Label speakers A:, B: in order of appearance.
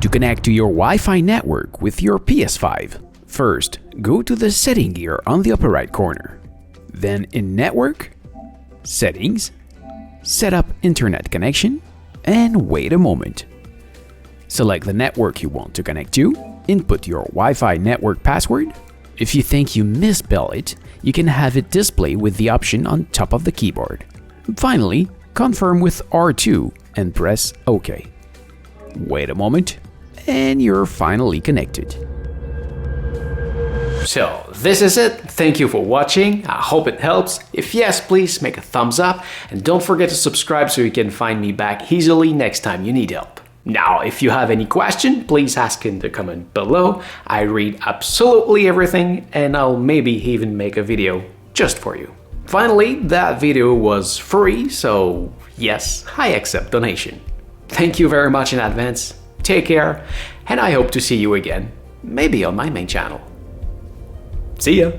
A: to connect to your Wi-Fi network with your PS5, first go to the setting gear on the upper right corner. Then in Network, Settings, set up Internet connection, and wait a moment. Select the network you want to connect to, input your Wi-Fi network password. If you think you misspell it, you can have it display with the option on top of the keyboard. Finally, confirm with R2 and press OK. Wait a moment, and you're finally connected.
B: So, this is it. Thank you for watching. I hope it helps. If yes, please make a thumbs up and don't forget to subscribe so you can find me back easily next time you need help. Now, if you have any question, please ask in the comment below. I read absolutely everything and I'll maybe even make a video just for you. Finally, that video was free, so yes, I accept donation. Thank you very much in advance. Take care, and I hope to see you again, maybe on my main channel. See ya!